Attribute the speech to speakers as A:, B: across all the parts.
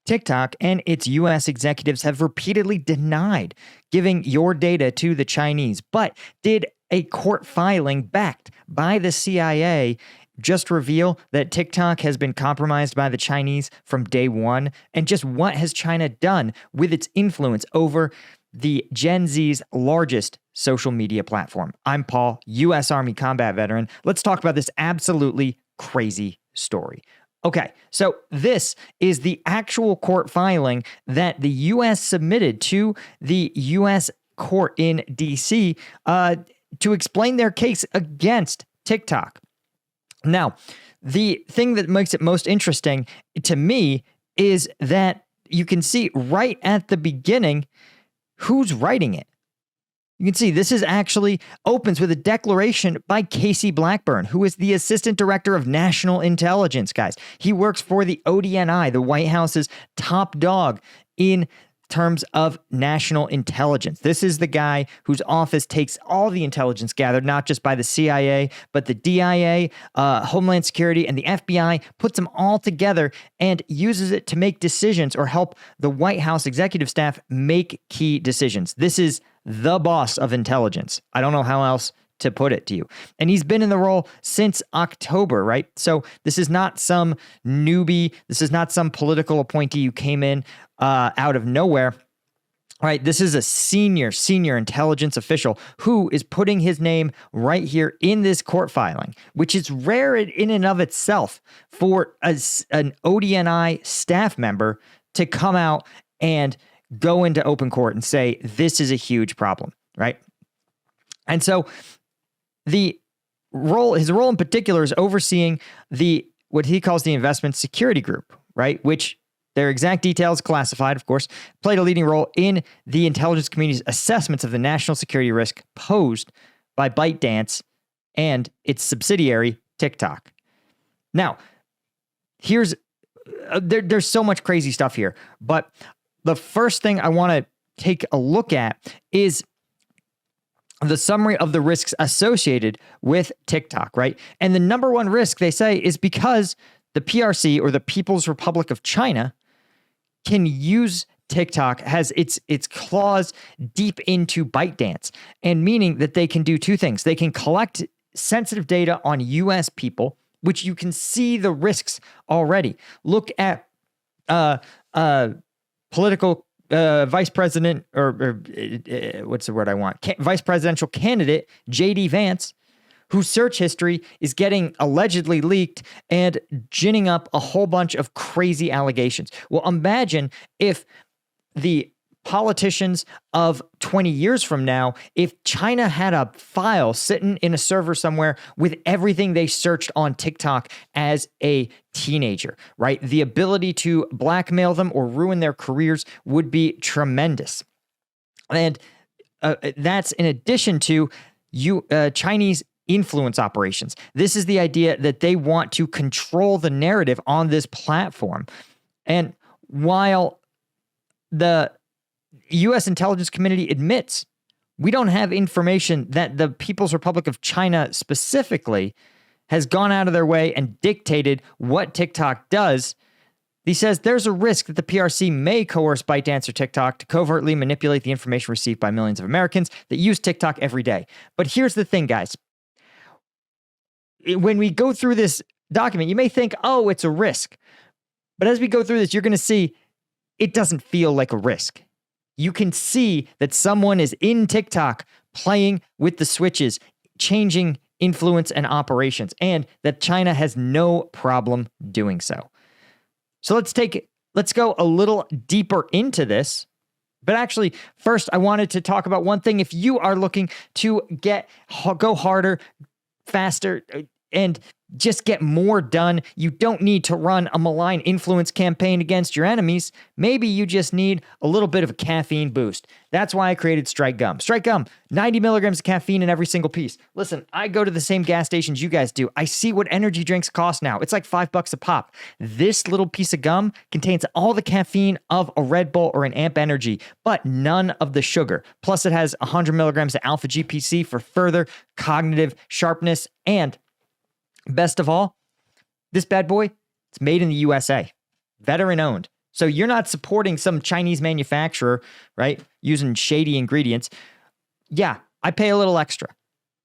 A: TikTok and its US executives have repeatedly denied giving your data to the Chinese, but did a court filing backed by the CIA just reveal that TikTok has been compromised by the Chinese from day one? And just what has China done with its influence over the Gen Z's largest social media platform? I'm Paul, U.S. Army combat veteran. Let's talk about this absolutely crazy story. Okay, so this is the actual court filing that the U.S. submitted to the U.S. court in D.C. To explain their case against TikTok. Now, the thing that makes it most interesting to me is that you can see right at the beginning who's writing it. You can see this is actually opens with a declaration by Casey Blackburn, who is the Assistant Director of National Intelligence, guys. He works for the ODNI, the White House's top dog in terms of national intelligence. This is the guy whose office takes all the intelligence gathered, not just by the CIA, but the DIA, Homeland Security, and the FBI, puts them all together and uses it to make decisions or help the White House executive staff make key decisions. This is the boss of intelligence. I don't know how else to put it to you. And he's been in the role since October, right? So this is not some newbie. This is not some political appointee who came in out of nowhere. All right, this is a senior intelligence official who is putting his name right here in this court filing, which is rare in and of itself for an ODNI staff member to come out and go into open court and say, this is a huge problem, right? And so his role in particular is overseeing what he calls the investment security group, right? Which their exact details, classified, of course, played a leading role in the intelligence community's assessments of the national security risk posed by ByteDance and its subsidiary, TikTok. Now, there's so much crazy stuff here, but the first thing I want to take a look at is the summary of the risks associated with TikTok, right? And the number one risk, they say, is because the PRC, or the People's Republic of China, can use TikTok, has its claws deep into ByteDance, and meaning that they can do two things. They can collect sensitive data on U.S. people, which you can see the risks already. Look at political vice president, or what's the word I want? Vice presidential candidate J.D. Vance, whose search history is getting allegedly leaked and ginning up a whole bunch of crazy allegations. Well, imagine if the politicians of 20 years from now, if China had a file sitting in a server somewhere with everything they searched on TikTok as a teenager, right? The ability to blackmail them or ruin their careers would be tremendous. And that's in addition to Chinese influence operations. This is the idea that they want to control the narrative on this platform. And while the U.S. intelligence community admits we don't have information that the People's Republic of China specifically has gone out of their way and dictated what TikTok does, he says there's a risk that the PRC may coerce ByteDance or TikTok to covertly manipulate the information received by millions of Americans that use TikTok every day. But here's the thing, guys. When we go through this document, you may think, oh, it's a risk. But as we go through this, you're going to see it doesn't feel like a risk. You can see that someone is in TikTok playing with the switches, changing influence and operations, and that China has no problem doing so. So let's go a little deeper into this. But actually, first, I wanted to talk about one thing. If you are looking to go harder, faster, and just get more done, you don't need to run a malign influence campaign against your enemies. Maybe you just need a little bit of a caffeine boost. That's why I created Strike Gum. Strike Gum, 90 milligrams of caffeine in every single piece. Listen, I go to the same gas stations you guys do. I see what energy drinks cost now. It's like $5 a pop. This little piece of gum contains all the caffeine of a Red Bull or an Amp Energy, but none of the sugar. Plus, it has 100 milligrams of alpha GPC for further cognitive sharpness. And best of all, this bad boy, it's made in the USA. Veteran owned. So you're not supporting some Chinese manufacturer, right, using shady ingredients. Yeah, I pay a little extra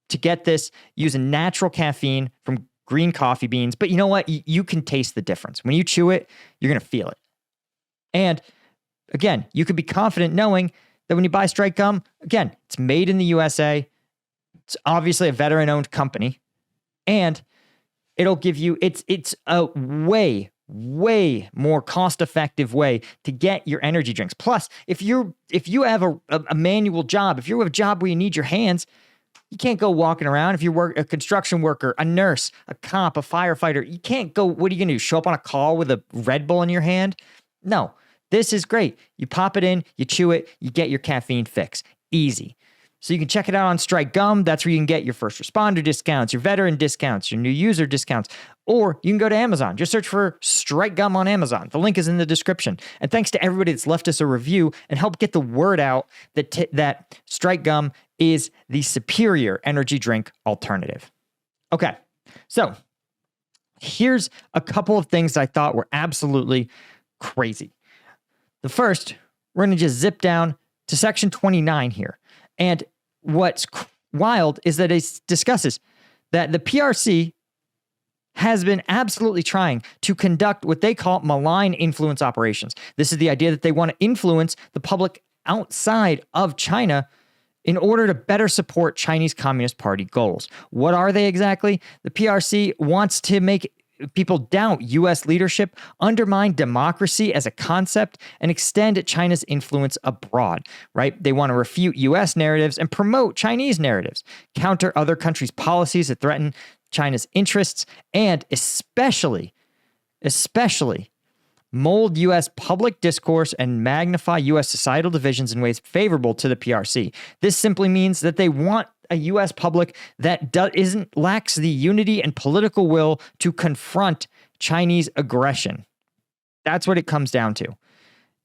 A: to get this using natural caffeine from green coffee beans. But you know what? You can taste the difference. When you chew it, you're going to feel it. And again, you could be confident knowing that when you buy Strike Gum, again, it's made in the USA. It's obviously a veteran-owned company. And it'll give you, it's a way more cost-effective way to get your energy drinks. Plus, if you have a manual job, if you have a job where you need your hands, you can't go walking around. If you work a construction worker, a nurse, a cop, a firefighter, you can't go, what are you going to do? Show up on a call with a Red Bull in your hand? No, this is great. You pop it in, you chew it, you get your caffeine fix. Easy. So you can check it out on Strike Gum. That's where you can get your first responder discounts, your veteran discounts, your new user discounts, or you can go to Amazon. Just search for Strike Gum on Amazon. The link is in the description. And thanks to everybody that's left us a review and helped get the word out that Strike Gum is the superior energy drink alternative. Okay, so here's a couple of things I thought were absolutely crazy. The first, we're going to just zip down to section 29 here. And what's wild is that it discusses that the PRC has been absolutely trying to conduct what they call malign influence operations. This is the idea that they want to influence the public outside of China in order to better support Chinese Communist Party goals. What are they exactly? The PRC wants to make people doubt U.S. leadership, undermine democracy as a concept, and extend China's influence abroad, right? They want to refute U.S. narratives and promote Chinese narratives, counter other countries' policies that threaten China's interests, and especially mold U.S. public discourse and magnify U.S. societal divisions in ways favorable to the PRC. This simply means that they want a U.S. public that lacks the unity and political will to confront Chinese aggression. That's what it comes down to.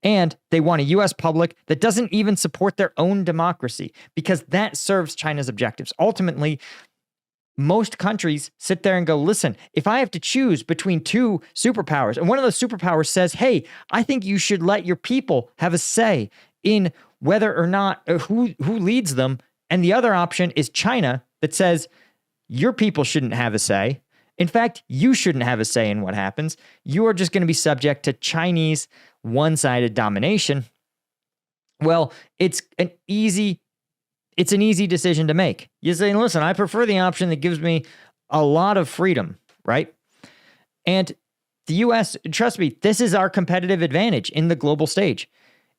A: And they want a U.S. public that doesn't even support their own democracy, because that serves China's objectives. Ultimately, most countries sit there and go, listen, if I have to choose between two superpowers, and one of those superpowers says, hey, I think you should let your people have a say in whether or not who leads them, and the other option is China that says your people shouldn't have a say. In fact, you shouldn't have a say in what happens. You are just going to be subject to Chinese one-sided domination. Well, it's an easy decision to make. You say, listen, I prefer the option that gives me a lot of freedom, right? And the U.S., trust me, this is our competitive advantage in the global stage,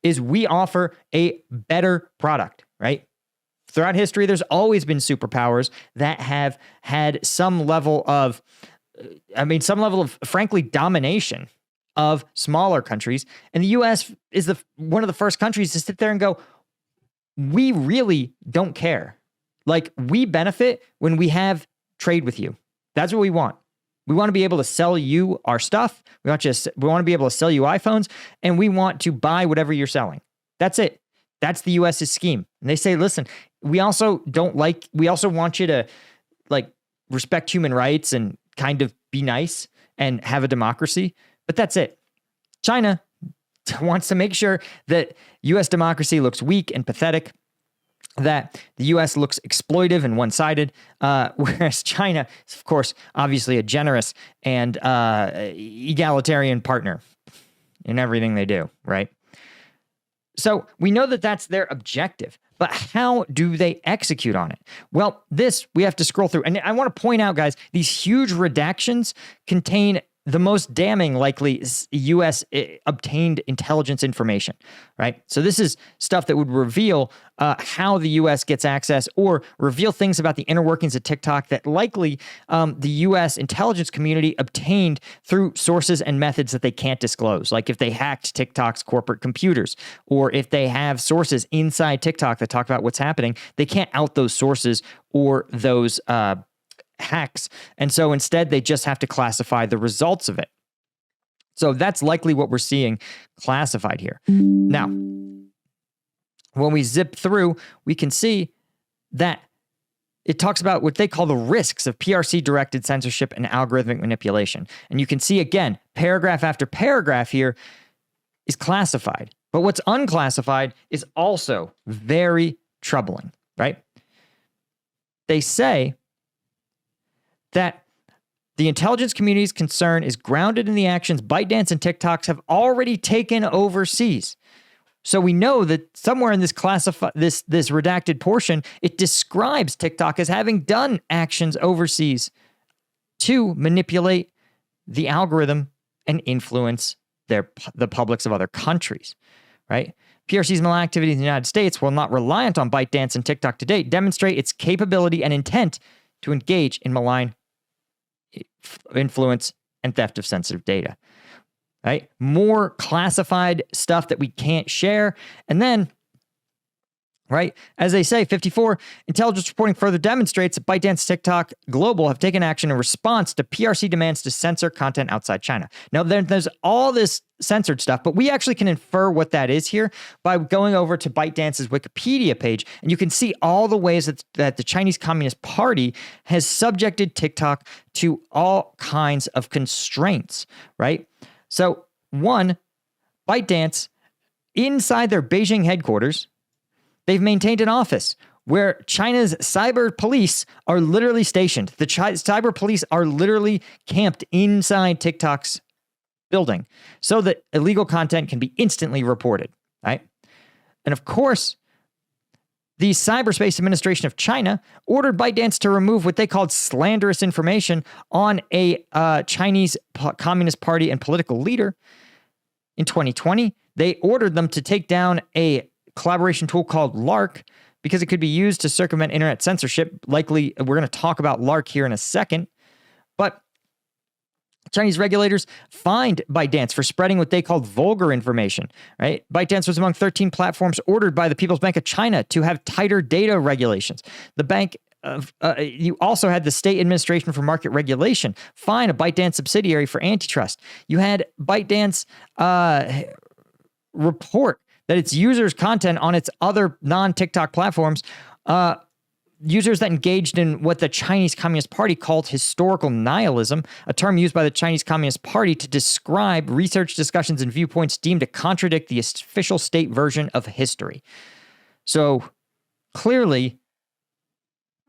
A: is we offer a better product, right? Throughout history, there's always been superpowers that have had some level of, frankly, domination of smaller countries. And the U.S. is one of the first countries to sit there and go, we really don't care. Like, we benefit when we have trade with you. That's what we want. We want to be able to sell you our stuff. We want to be able to sell you iPhones, and we want to buy whatever you're selling. That's it. That's the US's scheme. And they say, listen, we also want you to respect human rights and kind of be nice and have a democracy. But that's it. China wants to make sure that U.S. democracy looks weak and pathetic, that the U.S. looks exploitive and one-sided, whereas China is, of course, obviously a generous and egalitarian partner in everything they do, right? So we know that that's their objective, but how do they execute on it? Well, we have to scroll through. And I want to point out, guys, these huge redactions contain the most damning, likely, U.S. obtained intelligence information, right? So this is stuff that would reveal how the U.S. gets access, or reveal things about the inner workings of TikTok that likely the U.S. intelligence community obtained through sources and methods that they can't disclose. Like if they hacked TikTok's corporate computers, or if they have sources inside TikTok that talk about what's happening, they can't out those sources or those hacks. And so instead, they just have to classify the results of it. So that's likely what we're seeing classified here. Now, when we zip through, we can see that it talks about what they call the risks of PRC-directed censorship and algorithmic manipulation. And you can see, again, paragraph after paragraph here, is classified. But what's unclassified is also very troubling, right? They say that the intelligence community's concern is grounded in the actions ByteDance and TikToks have already taken overseas. So we know that somewhere in this this redacted portion, it describes TikTok as having done actions overseas to manipulate the algorithm and influence the publics of other countries, right? PRC's malign activity in the United States, while not reliant on ByteDance and TikTok to date, demonstrate its capability and intent to engage in malign influence and theft of sensitive data, right? More classified stuff that we can't share. And then, right, as they say, 54, intelligence reporting further demonstrates that ByteDance, TikTok Global have taken action in response to PRC demands to censor content outside China. Now, there's all this censored stuff, but we actually can infer what that is here by going over to ByteDance's Wikipedia page, and you can see all the ways that the Chinese Communist Party has subjected TikTok to all kinds of constraints, right? So, one, ByteDance, inside their Beijing headquarters, they've maintained an office where China's cyber police are literally stationed. The cyber police are literally camped inside TikTok's building so that illegal content can be instantly reported, right? And of course, the Cyberspace Administration of China ordered ByteDance to remove what they called slanderous information on a Chinese Communist Party and political leader. In 2020, they ordered them to take down a collaboration tool called Lark because it could be used to circumvent internet censorship. Likely, we're going to talk about Lark here in a second. But Chinese regulators fined ByteDance for spreading what they called vulgar information, right? ByteDance was among 13 platforms ordered by the People's Bank of China to have tighter data regulations. The bank you also had the State Administration for Market Regulation fine a ByteDance subsidiary for antitrust. You had ByteDance report that its users' content on its other non-TikTok platforms, users that engaged in what the Chinese Communist Party called historical nihilism, a term used by the Chinese Communist Party to describe research, discussions, and viewpoints deemed to contradict the official state version of history. So clearly,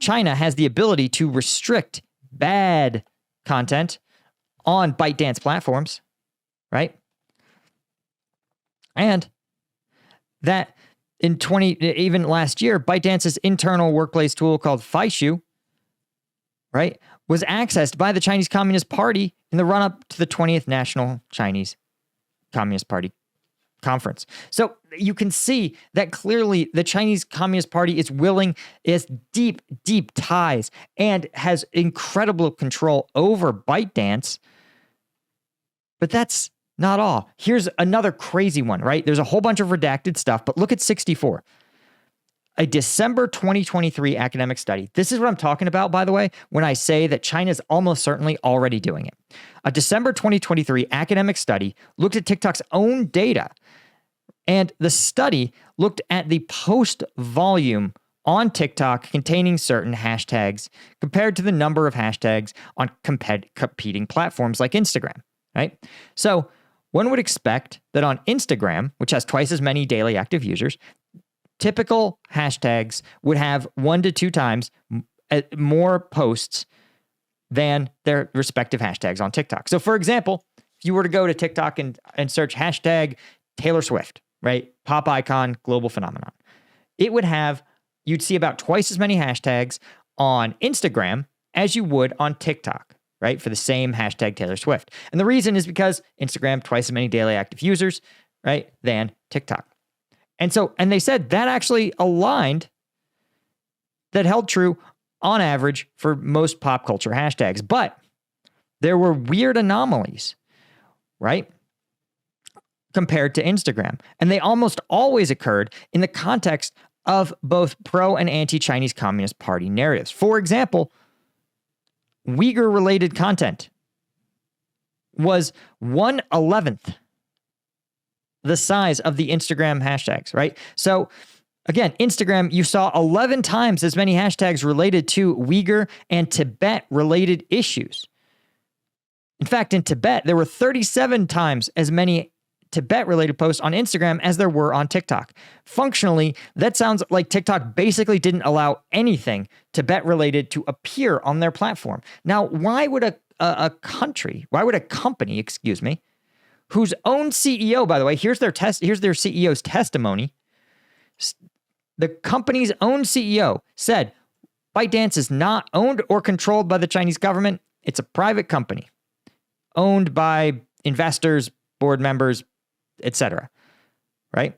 A: China has the ability to restrict bad content on ByteDance platforms, right? And that even last year, ByteDance's internal workplace tool called Faishu, right, was accessed by the Chinese Communist Party in the run-up to the 20th National Chinese Communist Party Conference. So you can see that clearly the Chinese Communist Party is deep, deep ties and has incredible control over ByteDance. But that's not all. Here's another crazy one, right? There's a whole bunch of redacted stuff, but look at 64. A December 2023 academic study. This is what I'm talking about, by the way, when I say that China's almost certainly already doing it. A December 2023 academic study looked at TikTok's own data, and the study looked at the post volume on TikTok containing certain hashtags compared to the number of hashtags on competing platforms like Instagram, right? So one would expect that on Instagram, which has twice as many daily active users, typical hashtags would have 1 to 2 times more posts than their respective hashtags on TikTok. So for example, if you were to go to TikTok and search hashtag Taylor Swift, right? Pop icon, global phenomenon. You'd see about twice as many hashtags on Instagram as you would on TikTok, right? For the same hashtag Taylor Swift. And the reason is because Instagram, twice as many daily active users, right, than TikTok. And they said that actually aligned, that held true on average for most pop culture hashtags. But there were weird anomalies, right, compared to Instagram. And they almost always occurred in the context of both pro and anti-Chinese Communist Party narratives. For example, Uyghur-related content was 1/11th the size of the Instagram hashtags, right? So again, Instagram, you saw 11 times as many hashtags related to Uyghur and Tibet-related issues. In fact, in Tibet, there were 37 times as many Tibet-related posts on Instagram as there were on TikTok. Functionally, that sounds like TikTok basically didn't allow anything Tibet-related to appear on their platform. Now, why would a company, whose own CEO, by the way, here's their CEO's testimony. The company's own CEO said, ByteDance is not owned or controlled by the Chinese government. It's a private company owned by investors, board members, etc. Right?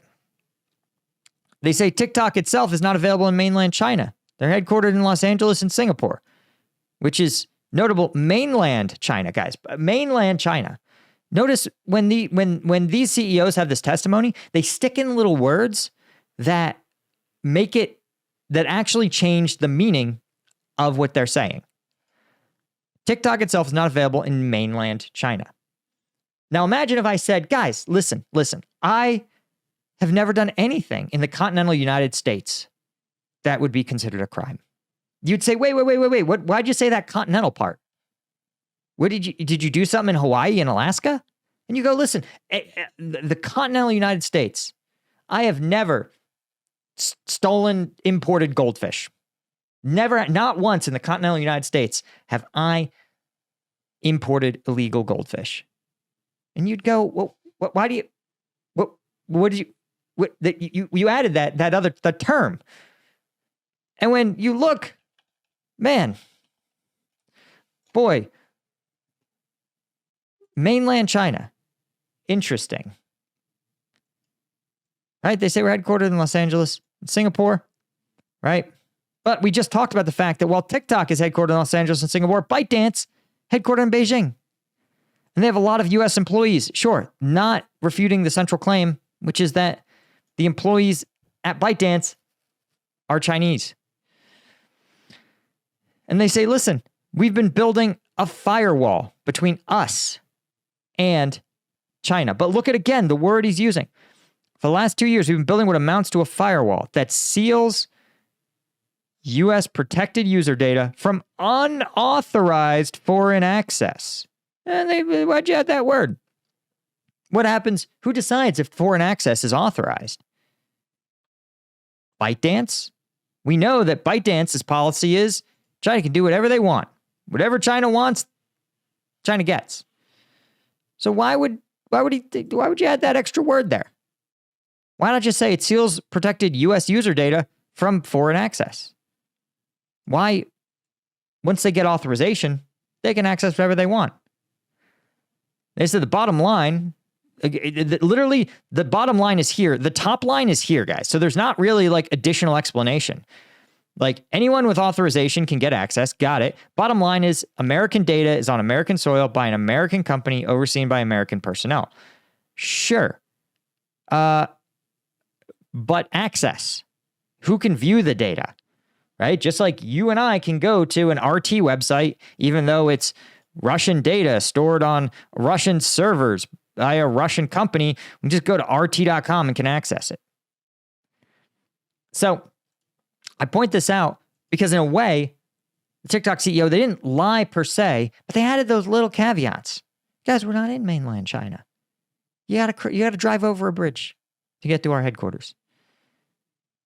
A: They say TikTok itself is not available in mainland China. They're headquartered in Los Angeles and Singapore, which is notable. Mainland China, guys. Mainland China. Notice when these CEOs have this testimony, they stick in little words that actually change the meaning of what they're saying. TikTok itself is not available in mainland China. Now imagine if I said, guys, listen, I have never done anything in the continental United States that would be considered a crime. You'd say, wait, why'd you say that continental part? What did you do something in Hawaii and Alaska? And you go, listen, the continental United States, I have never stolen imported goldfish. Never, not once in the continental United States have I imported illegal goldfish. And you'd go, well, why do you, what did you added that term. And when you look, man, boy, mainland China, interesting. Right? They say we're headquartered in Los Angeles, Singapore, right? But we just talked about the fact that while TikTok is headquartered in Los Angeles and Singapore, ByteDance headquartered in Beijing. And they have a lot of U.S. employees. Sure, not refuting the central claim, which is that the employees at ByteDance are Chinese. And they say, listen, we've been building a firewall between us and China. But look at, again, the word he's using. For the last 2 years, we've been building what amounts to a firewall that seals U.S. protected user data from unauthorized foreign access. And why'd you add that word? What happens? Who decides if foreign access is authorized? ByteDance? We know that ByteDance's policy is China can do whatever they want. Whatever China wants, China gets. So why would you add that extra word there? Why not just say it seals protected U.S. user data from foreign access? Why, once they get authorization, they can access whatever they want? They said the bottom line, literally, the bottom line is here. The top line is here, guys. So there's not really like additional explanation. Like anyone with authorization can get access. Got it. Bottom line is American data is on American soil by an American company overseen by American personnel. Sure. But access. Who can view the data? Right? Just like you and I can go to an RT website, even though it's Russian data stored on Russian servers by a Russian company, we just go to RT.com and can access it. So I point this out because in a way, the TikTok CEO, they didn't lie per se, but they added those little caveats. Guys, we're not in mainland China. You gotta drive over a bridge to get to our headquarters.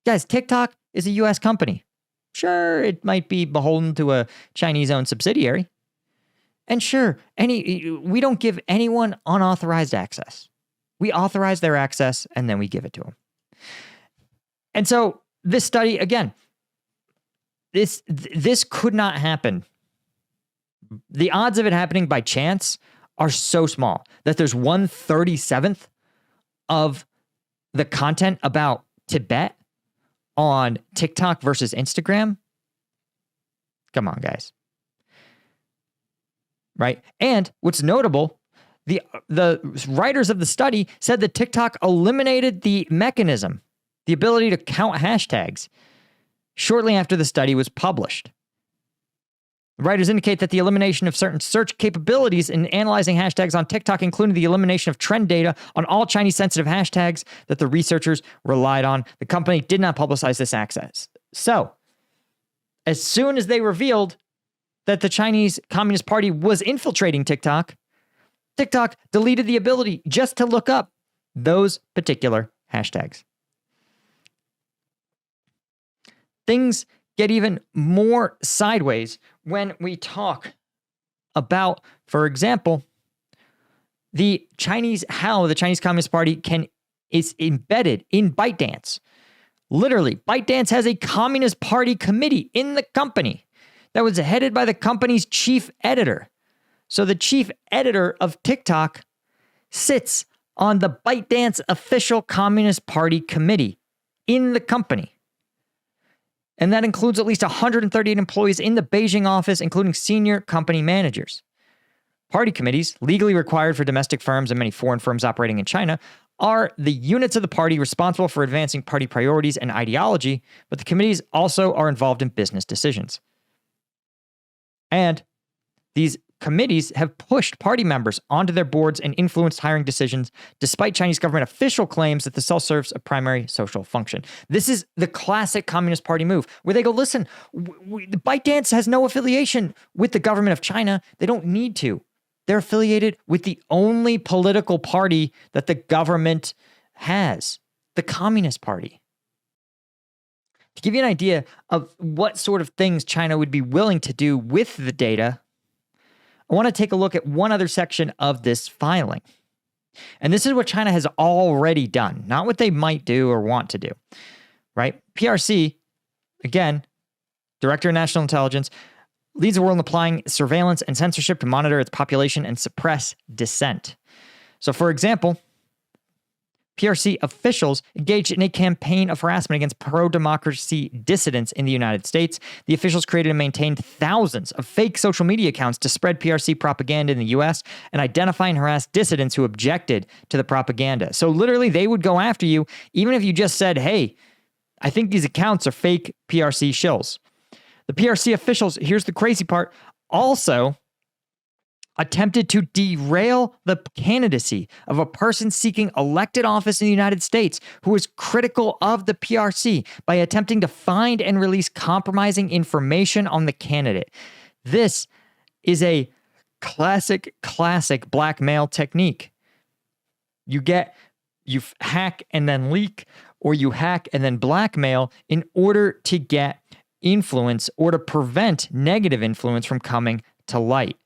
A: Guys, TikTok is a U.S. company. Sure, it might be beholden to a Chinese-owned subsidiary. And sure, we don't give anyone unauthorized access. We authorize their access, and then we give it to them. And so this study, again, this could not happen. The odds of it happening by chance are so small that there's 1/37th of the content about Tibet on TikTok versus Instagram. Come on, guys. Right? And what's notable, the writers of the study said that TikTok eliminated the mechanism, the ability to count hashtags, shortly after the study was published. The writers indicate that the elimination of certain search capabilities in analyzing hashtags on TikTok included the elimination of trend data on all Chinese-sensitive hashtags that the researchers relied on. The company did not publicize this access. So, as soon as they revealed that the Chinese Communist Party was infiltrating TikTok, TikTok deleted the ability just to look up those particular hashtags. Things get even more sideways when we talk about, for example, how the Chinese Communist Party is embedded in ByteDance. Literally, ByteDance has a Communist Party committee in the company that was headed by the company's chief editor. So the chief editor of TikTok sits on the ByteDance official Communist Party committee in the company. And that includes at least 138 employees in the Beijing office, including senior company managers. Party committees, legally required for domestic firms and many foreign firms operating in China, are the units of the party responsible for advancing party priorities and ideology, but the committees also are involved in business decisions. And these committees have pushed party members onto their boards and influenced hiring decisions, despite Chinese government official claims that the cell serves a primary social function. This is the classic Communist Party move, where they go, listen, ByteDance has no affiliation with the government of China. They don't need to. They're affiliated with the only political party that the government has, the Communist Party. To give you an idea of what sort of things China would be willing to do with the data, I want to take a look at one other section of this filing. And this is what China has already done, not what they might do or want to do, right? PRC, again, Director of National Intelligence, leads the world in applying surveillance and censorship to monitor its population and suppress dissent. So, for example, PRC officials engaged in a campaign of harassment against pro-democracy dissidents in the United States. The officials created and maintained thousands of fake social media accounts to spread PRC propaganda in the U.S. and identify and harass dissidents who objected to the propaganda. So literally, they would go after you, even if you just said, hey, I think these accounts are fake PRC shills. The PRC officials, here's the crazy part, also attempted to derail the candidacy of a person seeking elected office in the United States who was critical of the PRC by attempting to find and release compromising information on the candidate. This is a classic blackmail technique. You hack and then leak, or you hack and then blackmail in order to get influence or to prevent negative influence from coming to light.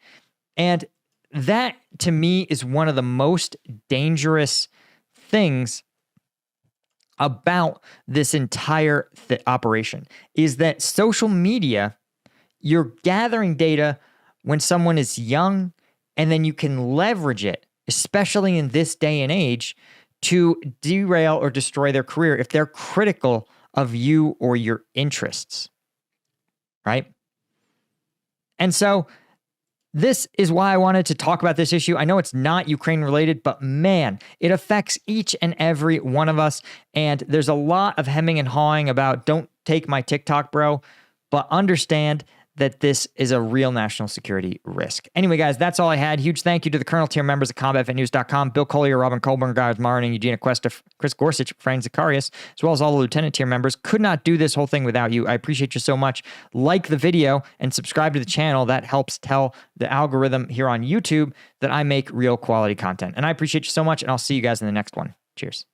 A: And that, to me, is one of the most dangerous things about this entire operation, is that social media, you're gathering data when someone is young, and then you can leverage it, especially in this day and age, to derail or destroy their career if they're critical of you or your interests. Right? And so this is why I wanted to talk about this issue. I know it's not Ukraine related, but man, it affects each and every one of us. And there's a lot of hemming and hawing about don't take my TikTok, bro, but understand that this is a real national security risk. Anyway, guys, that's all I had. Huge thank you to the Colonel tier members at CombatVetNews.com, Bill Collier, Robin Colburn, Giles Martin, Eugenia Cuesta, Chris Gorsuch, Frank Zacharias, as well as all the Lieutenant tier members. Could not do this whole thing without you. I appreciate you so much. Like the video and subscribe to the channel. That helps tell the algorithm here on YouTube that I make real quality content. And I appreciate you so much, and I'll see you guys in the next one. Cheers.